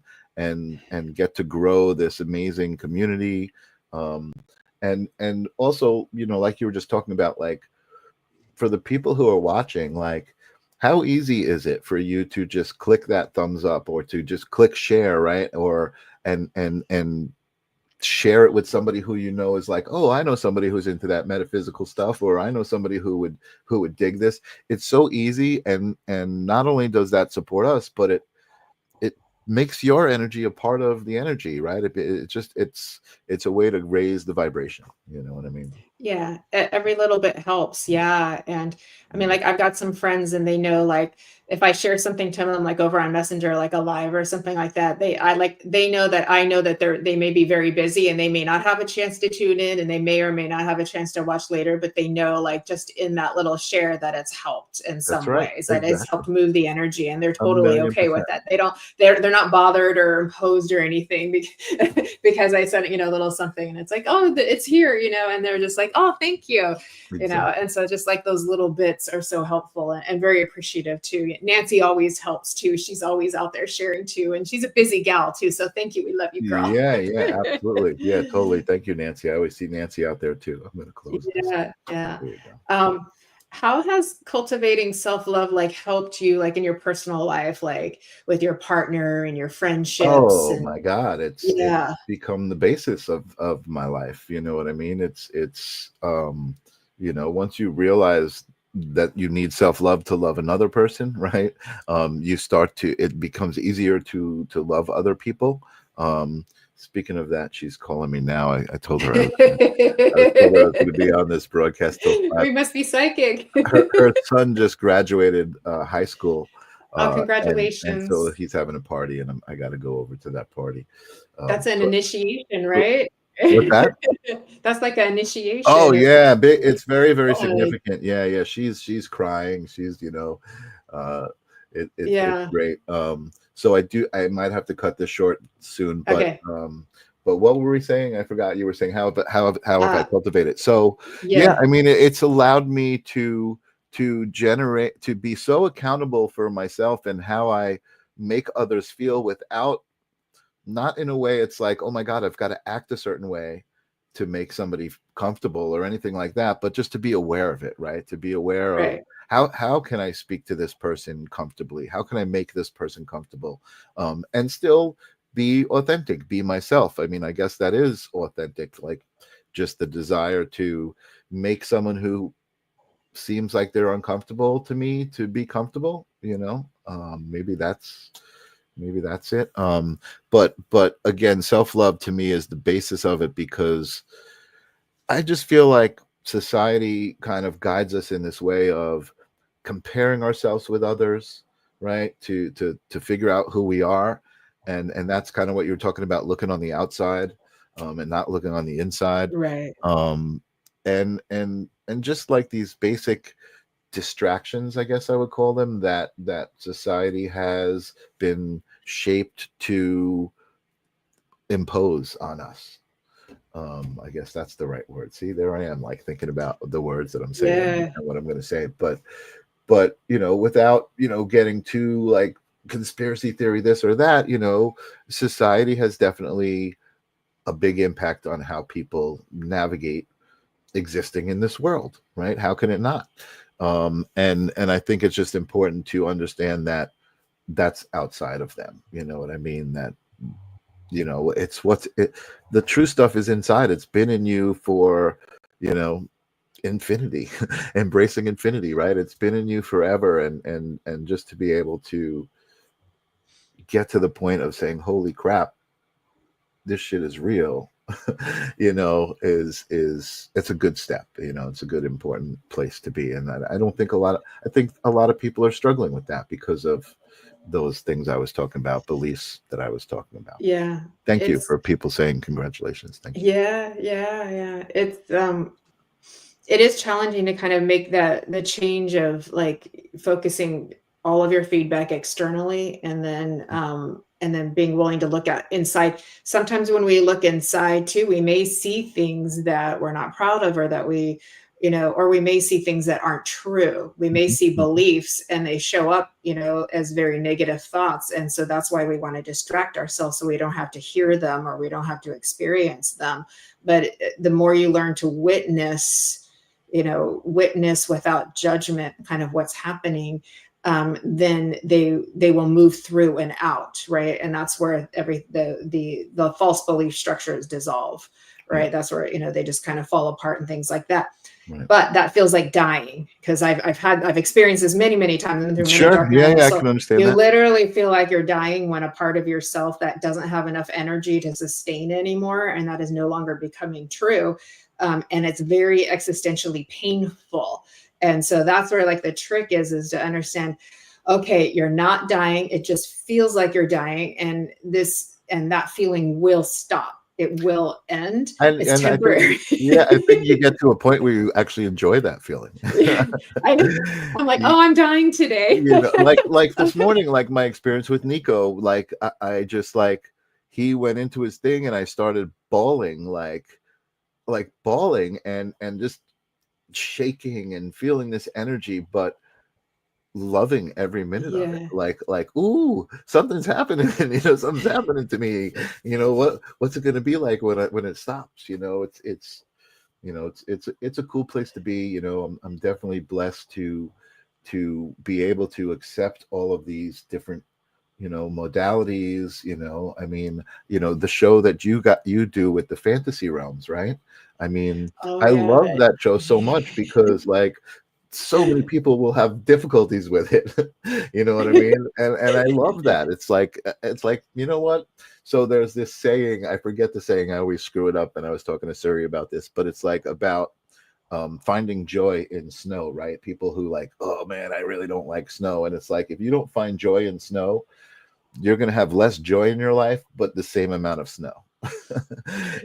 get to grow this amazing community. And also, like you were just talking about, like, for the people who are watching, like, how easy is it for you to just click that thumbs up, or to just click share, right? Or and share it with somebody who is like, oh, I know somebody who's into that metaphysical stuff, or I know somebody who would dig this. It's so easy, and not only does that support us, but it makes your energy a part of the energy, right? It's a way to raise the vibration. You know what I mean? Yeah, every little bit helps. Yeah. And I mean, like, I've got some friends, and they know, like, if I share something to them, like over on Messenger, like a live or something like that, they know that I know that they may be very busy, and they may not have a chance to tune in, and they may or may not have a chance to watch later, but they know, like, just in that little share, that it's helped in some ways, that it's helped move the energy, and they're totally okay with that. They're not bothered or imposed or anything because I sent, a little something, and it's like, oh, it's here, and they're just like, oh, thank you, and so just like those little bits are so helpful, and very appreciative too. Nancy always helps too. She's always out there sharing too, and she's a busy gal too. So thank you. We love you, girl. Yeah, absolutely. Yeah, totally. Thank you, Nancy. I always see Nancy out there too. I'm going to close this. Yeah. How has cultivating self-love, like, helped you, like, in your personal life, like with your partner and your friendships? Oh my God. It's become the basis of my life. You know what I mean? It's once you realize that you need self-love to love another person, right? It becomes easier to love other people. Speaking of that, she's calling me now. I told her I was going to be on this broadcast till 5. We must be psychic. Her son just graduated high school. Oh, And so congratulations. he's having a party, and I got to go over to that party. That's an So, initiation, right? what's that? That's like an initiation. Oh yeah, it's very, very Oh, significant. Yeah. She's crying. She's it's great. So I might have to cut this short soon, but okay. But what were we saying? I forgot. You were saying how have I cultivated? So Yeah, I mean, it's allowed me to be so accountable for myself and how I make others feel, without, not in a way it's like, oh my God, I've got to act a certain way to make somebody comfortable or anything like that, but just to be aware of it, right? To be aware of how can I speak to this person comfortably? How can I make this person comfortable? And still be authentic, be myself. I mean, I guess that is authentic, like just the desire to make someone who seems like they're uncomfortable to me to be comfortable, maybe that's it. But again, self-love to me is the basis of it, because I just feel like society kind of guides us in this way of comparing ourselves with others, right? To figure out who we are. And that's kind of what you're talking about, looking on the outside, and not looking on the inside. right. And just like these basic distractions, I guess I would call them, that society has been shaped to impose on us. I guess that's the right word. See, there I am, like thinking about the words that I'm saying and what I'm going to say, but without getting too like conspiracy theory this or that, society has definitely a big impact on how people navigate existing in this world, right? How can it not? And I think it's just important to understand that that's outside of them. You know what I mean? That it's the true stuff is inside. It's been in you for infinity, embracing infinity, right? It's been in you forever, and just to be able to get to the point of saying, holy crap, this shit is real, is it's a good step. It's a good, important place to be. And I don't think I think a lot of people are struggling with that because of those things I was talking about, beliefs that I was talking about. Yeah. Thank you for people saying congratulations. Thank you. Yeah. It is challenging to kind of make the change of like focusing all of your feedback externally, and then being willing to look at inside. Sometimes when we look inside too, we may see things that we're not proud of, or that we, or we may see things that aren't true. We may see beliefs and they show up, as very negative thoughts. And so that's why we want to distract ourselves, so we don't have to hear them or we don't have to experience them. But the more you learn to witness without judgment, kind of what's happening, then they will move through and out, right? And that's where the false belief structures dissolve, right? That's where they just kind of fall apart and things like that. Right. But that feels like dying, because I've experienced this many times through many dark nights. nights. I can understand you that. Literally feel like you're dying when a part of yourself that doesn't have enough energy to sustain anymore, and that is no longer becoming true. And it's very existentially painful. And so that's where like the trick is to understand, okay, you're not dying. It just feels like you're dying. And that feeling will stop. It will end. It's temporary. I think you get to a point where you actually enjoy that feeling. I'm like, oh, I'm dying today. Like this morning, like my experience with Nico, like I just like, he went into his thing and I started bawling, like bawling and just shaking and feeling this energy, but loving every minute of it. Like, ooh, something's happening. Something's happening to me. What's it going to be like when it stops? It's a cool place to be. I'm definitely blessed to be able to accept all of these different modalities. I mean, the show that you do with the fantasy realms, right? I mean, I love that show so much, because like so many people will have difficulties with it. You know what I mean? And I love that. It's like, you know what? So there's this saying, I forget the saying, I always screw it up, and I was talking to Suri about this, but it's like about finding joy in snow, right? People who like, oh man, I really don't like snow. And it's like, if you don't find joy in snow, you're going to have less joy in your life, but the same amount of snow.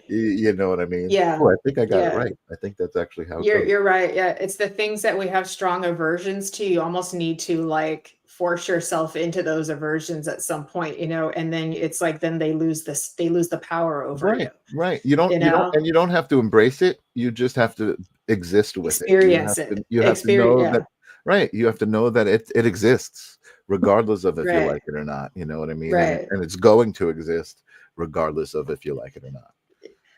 You know what I mean? Yeah. Oh, I think I got it Yeah. right. I think that's actually how it You're goes. you're right. Yeah, it's the things that we have strong aversions to. You almost need to like force yourself into those aversions at some point, and then it's like then they lose the power over you, Right, right. you know? You don't have to embrace it. You just have to exist with it. Experience it. You have to Experience, know that, yeah. right. You have to know that it exists, regardless of if you Right. like it or not. You know what I mean? Right. And it's going to exist regardless of if you like it or not.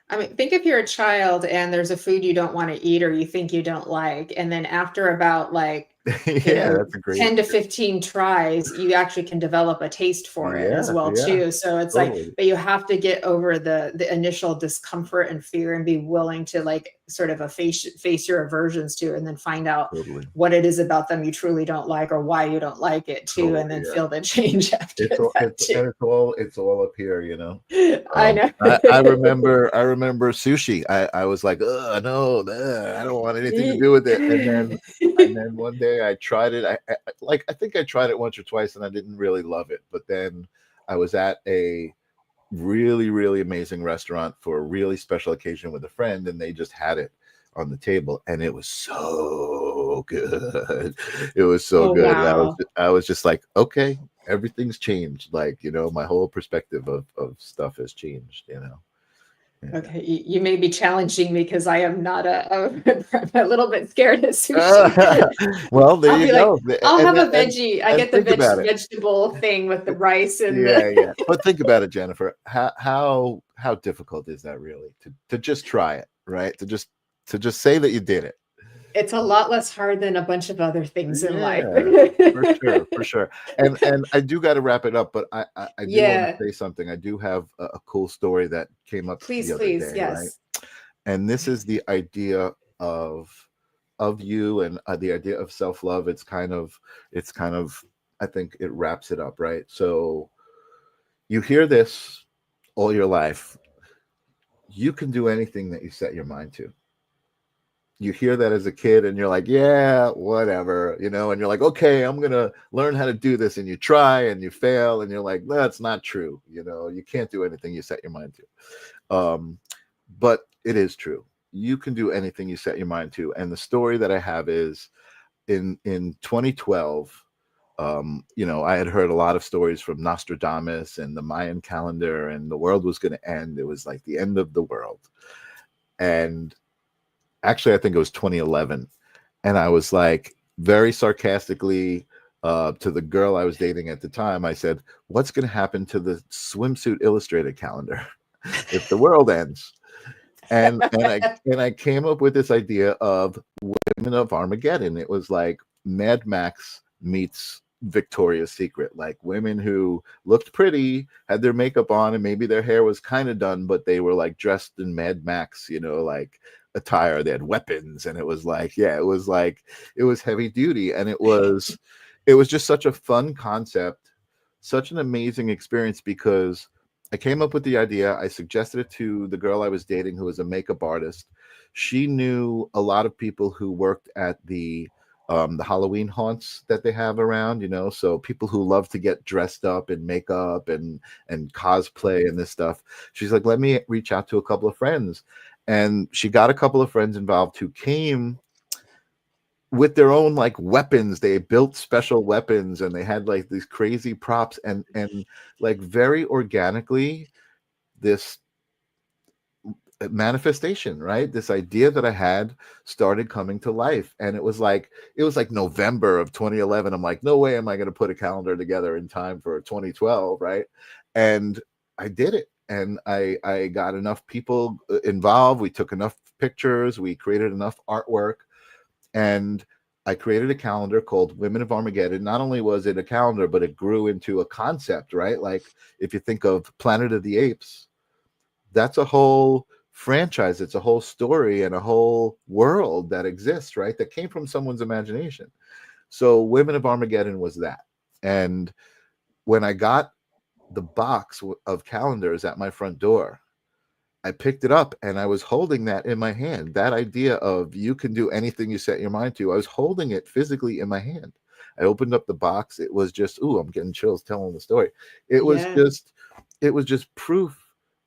I mean, think if you're a child and there's a food you don't want to eat or you think you don't like, and then after about like, Yeah, that's a great. 10 to 15 tries, you actually can develop a taste for it as Yeah, well yeah, too. So it's like, totally. but you have to get over the initial discomfort and fear and be willing to like sort of face your aversions to, and then find out Totally. what it is about them you truly don't like or why you don't like it too, and Totally, then yeah. feel the change after that too. It's all up here, you know. I know. I remember sushi. I was like, oh no, I don't want anything to do with it. And then one day I tried it. I think I tried it once or twice, and I didn't really love it. But then I was at a really, really amazing restaurant for a really special occasion with a friend, and they just had it on the table, and it was so good. It was so Oh, good. And wow. I was just like, okay, everything's changed. Like, my whole perspective of stuff has changed, Yeah. Okay, you may be challenging me because I am not I'm a little bit scared of sushi. Well, there I'll you be like, go. I'll have a And veggie. I get the think about it. vegetable thing with the rice and Yeah, the yeah. But think about it, Jennifer. How difficult is that really to just try it, right? To just say that you did it. it's a lot less hard than a bunch of other things in life. Yeah, for sure, for sure. And I do got to wrap it up, but I do want to Yeah, say something. I do have a cool story that came up the other please, day, right? yes. And this is the idea of you, and the idea of self-love. It's kind of I think it wraps it up, right? So you hear this all your life. You can do anything that you set your mind to. You hear that as a kid and you're like, yeah, whatever, and you're like, okay, I'm going to learn how to do this. And you try and you fail and you're like, that's not true. You can't do anything you set your mind to. But it is true. You can do anything you set your mind to. And the story that I have is in 2012, I had heard a lot of stories from Nostradamus and the Mayan calendar, and the world was going to end. It was like the end of the world. And actually, I think it was 2011. And I was like, very sarcastically, to the girl I was dating at the time, I said, what's going to happen to the Swimsuit Illustrated calendar if the world ends? And I came up with this idea of Women of Armageddon. It was like Mad Max meets Victoria's Secret, like women who looked pretty, had their makeup on, and maybe their hair was kind of done, but they were like dressed in Mad Max, like attire. They had weapons, and it was like, yeah, it was heavy duty, and it was just such a fun concept, such an amazing experience, because I came up with the idea. I suggested it to the girl I was dating, who was a makeup artist. She knew a lot of people who worked at the Halloween haunts that they have around, so people who love to get dressed up in makeup and cosplay and this stuff. She's like, let me reach out to a couple of friends. And she got a couple of friends involved who came with their own like weapons. They built special weapons, and they had like these crazy props, and like very organically, this manifestation, right? This idea that I had started coming to life. And it was like November of 2011. I'm like, no way am I going to put a calendar together in time for 2012, right? And I did it. And I got enough people involved. We took enough pictures. We created enough artwork. And I created a calendar called Women of Armageddon. Not only was it a calendar, but it grew into a concept, right? Like if you think of Planet of the Apes, that's a whole franchise. It's a whole story and a whole world that exists, right? That came from someone's imagination. So Women of Armageddon was that. And when I got the box of calendars at my front door, I picked it up and I was holding that in my hand. That idea of you can do anything you set your mind to, I was holding it physically in my hand. I opened up the box. It was just, ooh, I'm getting chills telling the story. It was just proof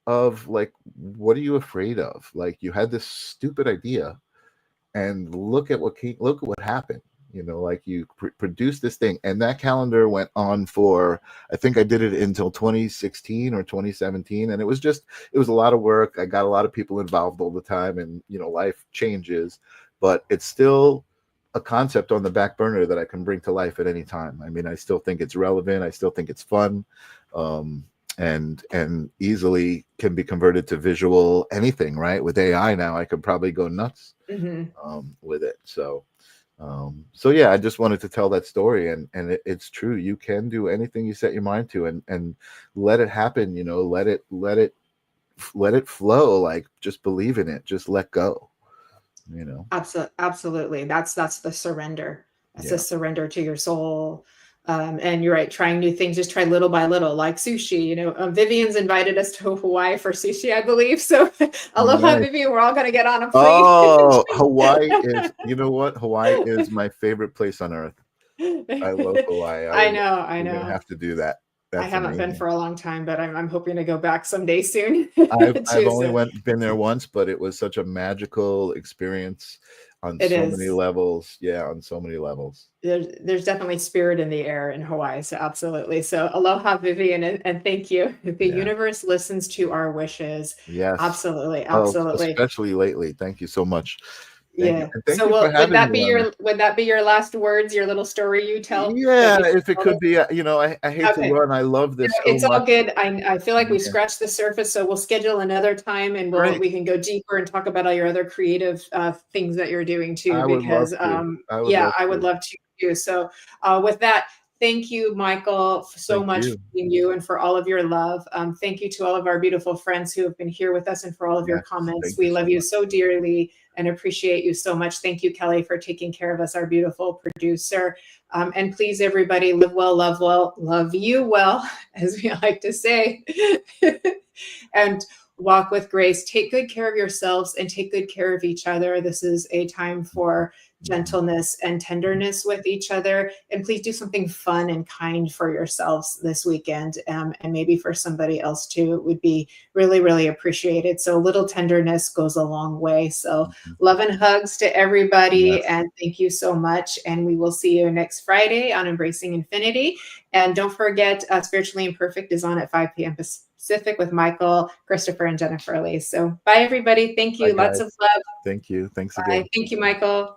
of like, what are you afraid of? Like, you had this stupid idea and look at what happened. You know, like, you produced this thing, and that calendar went on for, I think I did it until 2016 or 2017, and it was a lot of work. I got a lot of people involved all the time, and you know, life changes, but it's still a concept on the back burner that I can bring to life at any time. I mean, I still think it's relevant. I still think it's fun, and easily can be converted to visual anything, right? With AI now, I could probably go nuts with it. So yeah, I just wanted to tell that story, and it's true. You can do anything you set your mind to, and let it happen. You know, let it flow. Like, just believe in it. Just let go. You know. Absolutely. That's the surrender. That's a surrender to your soul. And you're right, trying new things, just try little by little, like sushi. You know, Vivian's invited us to Hawaii for sushi, I believe. So aloha, Nice. Vivian. We're all going to get on a plane. Oh, Hawaii is, you know what? Hawaii is my favorite place on earth. I love Hawaii. I know. We're gonna have to do that. That's I haven't amazing. been for a long time, but I'm hoping to go back someday soon. I've only been there once, but it was such a magical experience on so many levels. Yeah, on so many levels. There's definitely spirit in the air in Hawaii. So absolutely. So aloha, Vivian, and thank you. The universe listens to our wishes. Yes. Absolutely. Oh, Absolutely. especially lately. Thank you so much. Thank you for having me. Would that be your last words, your little story you tell? Yeah, if it could be, you know, I hate to run. I love this so it's much. all good. I feel like we scratched the surface, so we'll schedule another time, and we can go deeper and talk about all your other creative things that you're doing too. I would love to too. So with that, thank you, Michael, so much for being you and for all of your love. Thank you to all of our beautiful friends who have been here with us and for all of your comments. We love you so dearly and appreciate you so much. Thank you, Kelly, for taking care of us, our beautiful producer. And please, everybody, live well, love well, love you well, as we like to say, and walk with grace. Take good care of yourselves and take good care of each other. This is a time for gentleness and tenderness with each other. And please do something fun and kind for yourselves this weekend. And maybe for somebody else too. It would be really, really appreciated. So a little tenderness goes a long way. So love and hugs to everybody. And thank you so much. And we will see you next Friday on Embracing Infinity. And don't forget, Spiritually Imperfect is on at 5 p.m. Pacific with Michael, Christopher, and Jennifer Lee. So bye, everybody. Thank you. Lots of love. Thank you. Thanks Bye. again. Thank you, Michael.